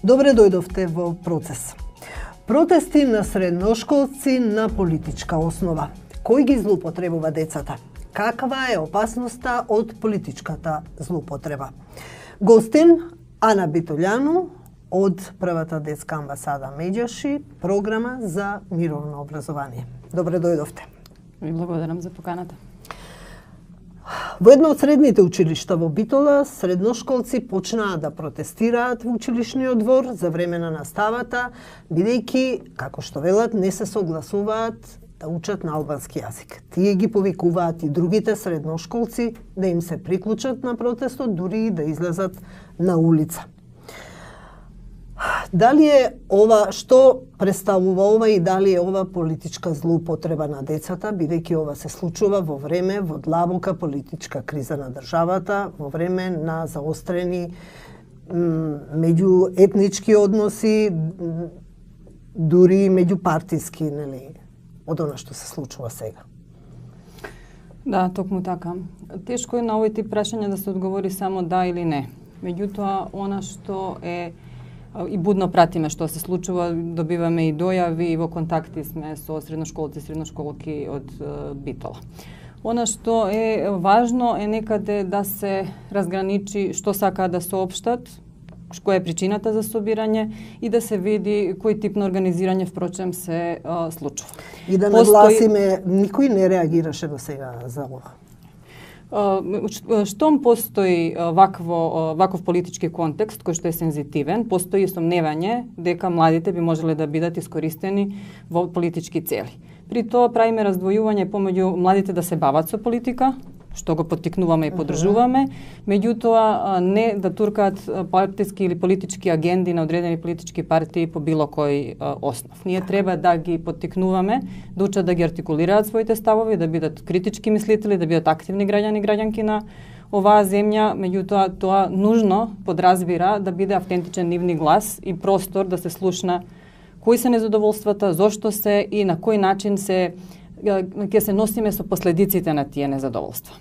Добре дојдовте во Процес. Протести на средношколци на политичка основа. Кој ги злоупотребува децата? Каква е опасноста од политичката злоупотреба? Гостин Ана Битолјану од Првата детска амбасада Меѓаши, програма за мировно образование. Добре дојдовте. Ви благодарам за поканата. Во едно од средните училишта во Битола, средношколци почнаа да протестираат во училишниот двор за време на наставата, бидејќи, како што велат, не се согласуваат да учат на албански јазик. Тие ги повикуваат и другите средношколци да им се приклучат на протестот, дури и да излезат на улица. Дали е ова, што представува ова и дали е ова политичка злоупотреба на децата, бидејќи ова се случува во време во длабока политичка криза на државата, во време на заострени меѓуетнички односи, дури меѓупартиски, нели, од она што се случува сега. Да, токму така. Тешко е на овој тип прашања да се одговори само да или не. Меѓутоа, она што е и будно пратиме што се случува, добиваме и дојави и во контакти сме со средношколци и средношколки од Битола. Она што е важно е некаде да се разграничи што сакаат да соопштат, која е причината за собирање и да се види кој тип на организирање впрочем се случува. И да нагласиме, никој не реагираше до сега за ова. Штом постои ваков политички контекст кој што е сензитивен, постои сомневање дека младите би можеле да бидат искористени во политички цели. При тоа правиме раздвојување помеѓу младите да се бават со политика, што го поттикнуваме и поддржуваме, меѓутоа не да туркаат партиски или политички агенди на одредени политички партии по било кој основ. Ние треба да ги поттикнуваме, да учат да ги артикулираат своите ставови, да бидат критички мислители, да бидат активни граѓани и граѓанки на оваа земја, меѓутоа тоа нужно подразбира да биде автентичен нивни глас и простор да се слушна кои се незадоволствата, зошто се и на кој начин ќе се носиме со последиците на тие незадоволства.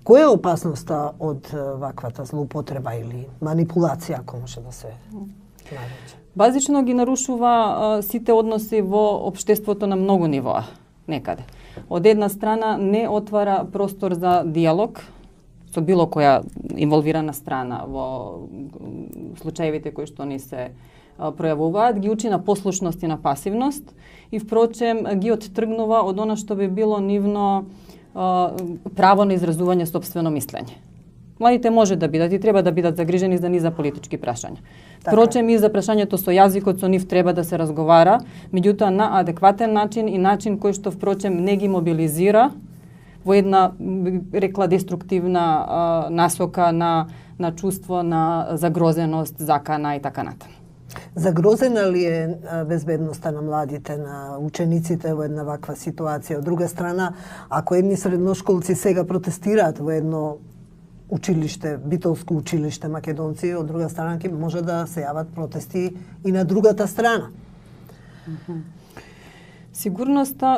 Која е опасноста од ваквата злоупотреба или манипулација, ако може да се нарече? Базично ги нарушува сите односи во општеството на многу нивоа, некаде. Од една страна не отвара простор за диалог со било која инволвирана страна во случаевите кои што ни се пројавуваат, ги учи на послушност и на пасивност и впрочем ги оттргнува од она што би било нивно право на изразување собствено мислење. Младите може да бидат и треба да бидат загрижени за низа политички прашања. Впрочем и за прашањето со јазикот со нив треба да се разговара, меѓутоа на адекватен начин и начин кој што впрочем не ги мобилизира во една рекла деструктивна насока на чувство на загрозеност, закана и така натаму. Загрозена ли е безбедноста на младите, на учениците во една ваква ситуација? Од друга страна, ако едни средношколци сега протестираат во едно училиште, битолско училиште македонци, од друга страна ќе може да се јават протести и на другата страна. Сигурноста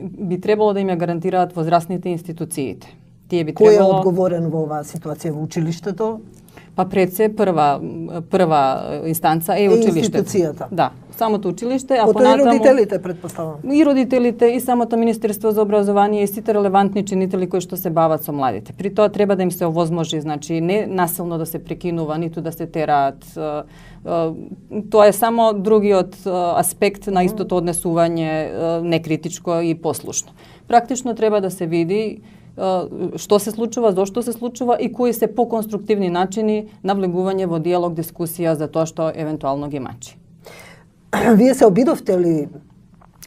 би требало да им ја гарантираат возрастните институциите. Тие би требало... Кој е требало... одговорен во оваа ситуација во училиштето? Па пред се прва инстанца е училиштето. Институцијата. Да, самото училиште, а понатаму понатаму и родителите претпоставувам. И родителите и самото Министерство за образование и сите релевантни чинители кои што се бават со младите. При тоа треба да им се овозможи, значи не насилно да се прекинува, ниту да се тераат. Тоа е само другиот аспект на истото однесување, некритичко и послушно. Практично треба да се види што се случува, зошто се случува и кои се поконструктивни начини на влегување во диалог, дискусија за тоа што евентуално ги мачи. Вие се обидовте ли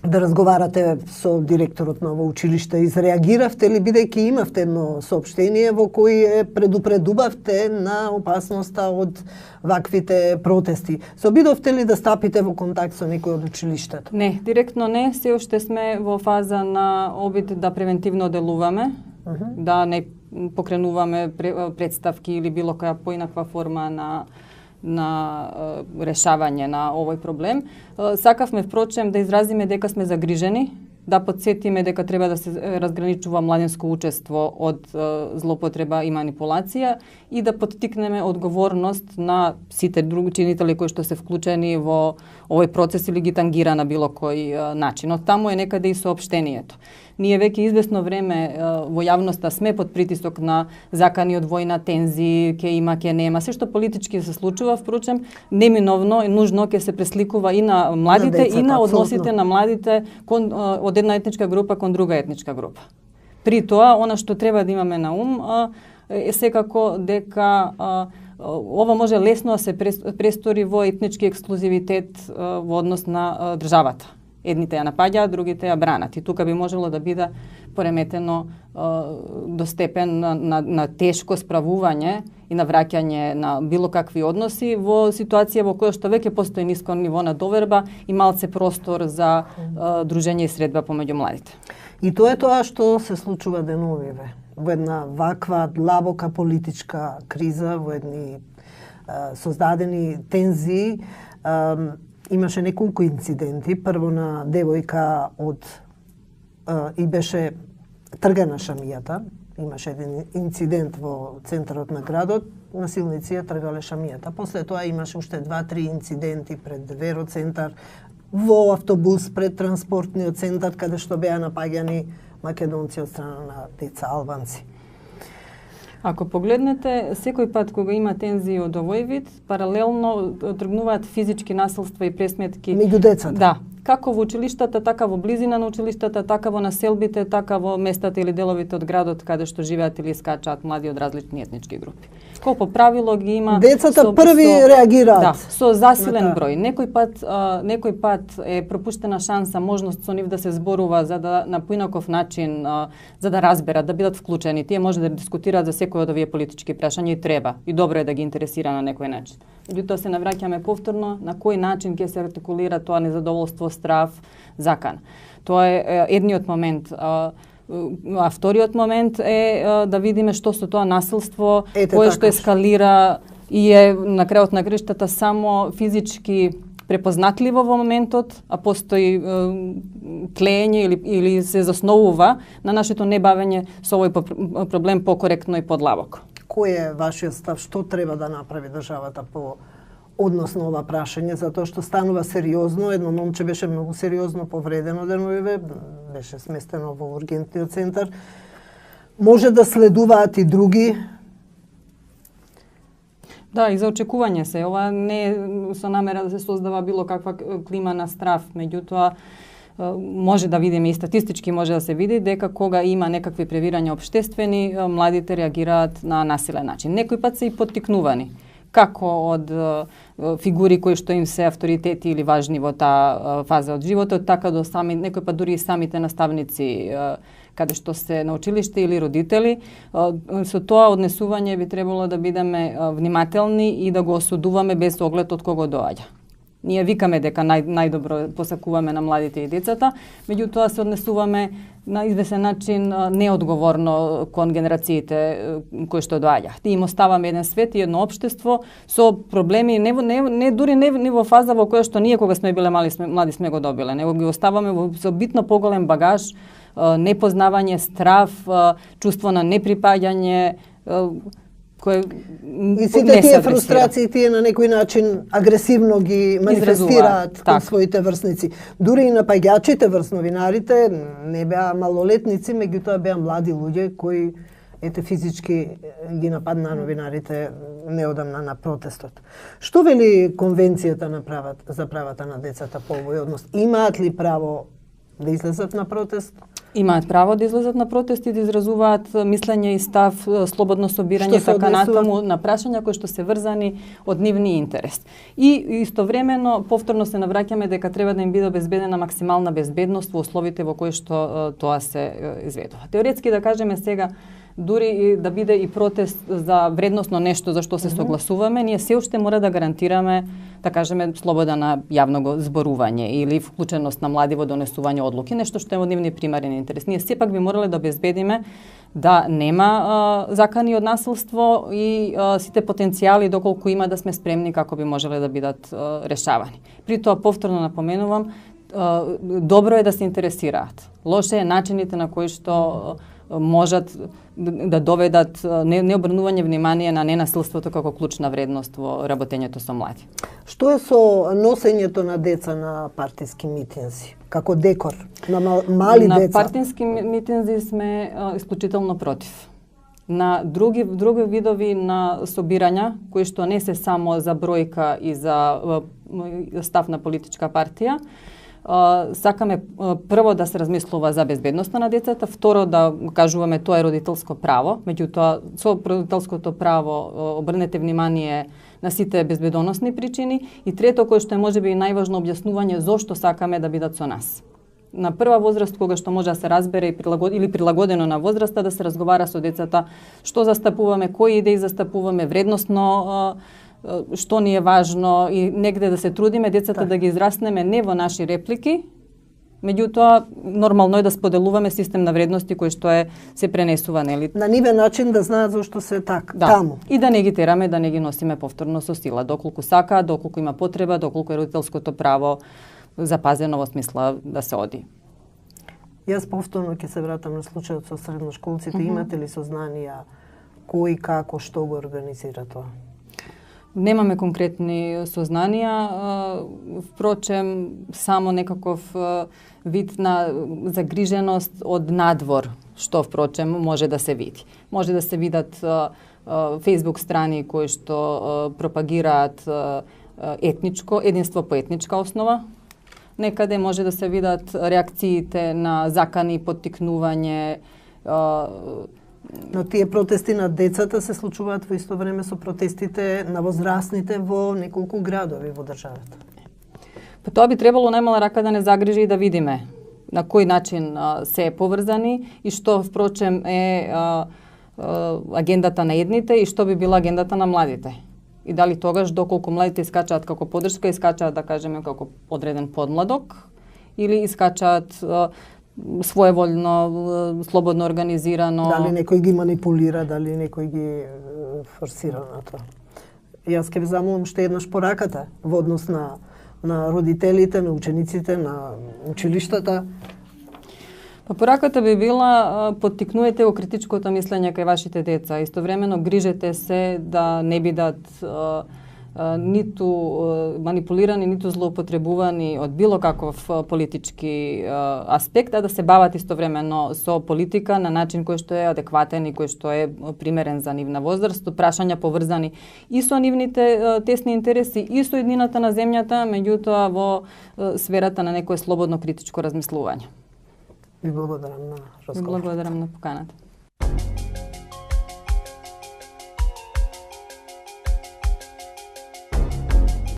да разговарате со директорот на ово училиште? Изреагиравте ли, бидејќи имавте едно соопштение во кој предупредувавте на опасноста од ваквите протести? Се обидовте ли да стапите во контакт со некој од училиштето? Не, директно не. Се уште сме во фаза на обид да превентивно делуваме, да не покренуваме представки или било која поинаква форма на решавање на овој проблем. Сакавме впрочем да изразиме дека сме загрижени да подсетиме дека треба да се разграничува младинско учество од злоупотреба и манипулација и да поттикнеме одговорност на сите други чинители кои што се вклучени во овој процес или ги тангира на било кој начин. Од таму е некаде и соопштението. Ние веќе известно време во јавноста сме под притисок на закани од војна, тензии, ке има, ке нема. Се што политички се случува, впрочем, неминовно и нужно ќе се пресликува и на младите, на децата, и на односите апсолутно. на младите од една етничка група кон друга етничка група. При тоа, она што треба да имаме на ум е секако дека ова може лесно да се престори во етнички ексклузивитет во однос на државата. Едните ја напаѓаат, другите ја бранат. И тука би можело да биде пореметено до степен на тешко справување и на враќање на било какви односи во ситуација во која што веќе постои ниско ниво на доверба и малце простор за дружење и средба помеѓу младите. И тоа е тоа што се случува деновиве. Во една ваква длабока политичка криза, во едни создадени тензии, имаше неколку инциденти. Прво на девојка и беше тргана шамијата. Имаше еден инцидент во центарот на градот, насилници ја тргале шамијата. После тоа имаше уште 2-3 инциденти пред Вероцентар, во автобус пред транспортниот центар, каде што беа напаѓани македонци од страна на деца албанци. Ако погледнете, секој пат кога има тензии од овој вид, паралелно тргнуваат физички насилства и пресметки Меѓу децата. Да, како во училиштата, така во близина на училиштата, така во населбите, така во местата или деловите од градот каде што живеат или скачаат млади од различни етнички групи. Кој по правило ги има Децата први реагираат. Да, со засилен број. Некој пат е пропуштена шанса, можност со нив да се зборува за да на поинаков начин за да разберат, да бидат вклучени. Тие може да дискутираат за секој од овие политички прашања и треба. И добро е да ги интересира на некој начин. Меѓутоа се навраќаме повторно на кој начин ќе се артикулира тоа незадоволство, страв, закан. Тоа е едниот момент. А вториот момент е да видиме што со тоа насилство, кое што ескалира и е на крајот на краиштата само физички препознатливо во моментот, а постои тлење или се засновува на нашето небавење со овој проблем покоректно и подлабоко. Кој е вашиот став? Што треба да направи државата по однос на ова прашање, затоа што станува сериозно. Едно момче беше многу сериозно повредено деновиве, беше сместено во ургентниот центар. Може да следуваат и други? Да, и за очекување се. Ова не е со намера да се создава било каква клима на страв, меѓутоа може да видиме и статистички може да се види дека кога има некакви превирања општествени, младите реагираат на насилен начин. Некој пат се и поттикнувани, како од фигури кои што им се авторитети или важни во таа фаза од животот, така до сами, некој пат дури и самите наставници каде што се на училиште или родители. Со тоа однесување би требало да бидеме внимателни и да го осудуваме без оглед од кого доаѓа. Ние викаме дека најдобро посакуваме на младите и децата, меѓутоа се однесуваме на известен начин неодговорно кон генерациите кои што доаѓаат. И им оставаме еден свет и едно општество со проблеми не во фаза во која што ние кога сме биле млади сме го добиле, него ги оставаме со битно поголем багаж, непознавање, страв, чувство на неприпаѓање, кој и сите тие фрустрации тие на некој начин агресивно ги манифестираат кон своите врсници. Дури и напаѓачите, врсновинарите не беа малолетници, меѓутоа беа млади луѓе кои физички ги нападнаа новинарите неодамна на протестот. Што вели Конвенцијата за правата на децата по овој однос? Имаат ли право да излезат на протест? Имаат право да излезат на протест и да изразуваат мислење и став, слободно собирање така натаму на прашања кои што се врзани од нивни интерес. И истовремено повторно се навраќаме дека треба да им биде обезбедена максимална безбедност во условите во кои што тоа се изведува. Теоретски да кажеме сега, дури и да биде и протест за вредносно нешто за што се согласуваме, ние се уште мора да гарантираме, да кажеме, слобода на јавно зборување или вклученост на млади во донесување одлуки, нешто што е во нивни примарен интерес. Ние сепак би морале да обезбедиме да нема закани од насилство и сите потенцијали доколку има да сме спремни како би можеле да бидат решавани. При тоа повторно напоменувам, добро е да се интересираат. Лоше е начините на кои што можат да доведат необрнување внимание на ненасилството како клучна вредност во работењето со млади. Што е со носењето на деца на партиски митинзи? Како декор на мали на деца? На партиски митинзи сме исклучително против. На други видови на собирања, кои што не се само за бројка и за став на политичка партија, сакаме прво да се размислува за безбедноста на децата, второ да кажуваме тоа е родителско право, меѓутоа со родителското право обрнете внимание на сите безбедоносни причини и трето кој што е можеби и најважно објаснување зошто сакаме да бидат со нас. На прва возраст кога што може да се разбере или прилагодено на возраста да се разговара со децата што застапуваме, кои идеи застапуваме, вредносно што ни е важно и негде да се трудиме децата да ги израснеме не во наши реплики, меѓутоа нормално е да споделуваме систем на вредности кои што се пренесува, нели? На нивен начин да знаат зошто се таму. И да не ги тераме да не ги носиме повторно со сила, доколку сака, доколку има потреба, доколку е родителското право запазено во смисла да се оди. Јас повторно ќе се вратам на случајот со средношколците. Имате ли сознанија кој, како, што го организира тоа? Немаме конкретни сознанија, впрочем, само некаков вид на загриженост од надвор, што впрочем може да се види. Може да се видат Facebook страни кои што пропагираат единство по етничка основа. Некаде може да се видат реакциите на закани, поттикнување. Но тие протести на децата се случуваат во исто време со протестите на возрастните во неколку градови во државата. Па тоа би требало најмала рака да не загрижи и да видиме на кој начин се поврзани и што впрочем е агендата на едните и што би била агендата на младите. И дали тогаш доколку младите искачаат како поддршка, искачаат да кажеме како одреден подмладок или искачаат своеволно, слободно организирано. Дали некој ги манипулира, дали некој ги форсира на тоа. Јас ќе ви замолам уште еднаш пораката во однос на родителите, на учениците, на училиштата. Па пораката би била поттикнуете го критичкото мислење кај вашите деца. Истовремено грижете се да не бидат ниту манипулирани, ниту злоупотребувани од било каков политички аспект, а да се бават истовремено со политика на начин кој што е адекватен и кој што е примерен за нивна возраст, прашања поврзани и со нивните тесни интереси и со еднината на земјата, меѓутоа во сферата на некое слободно критичко размислување. Ви благодарам на разговорот. Благодарам на поканата.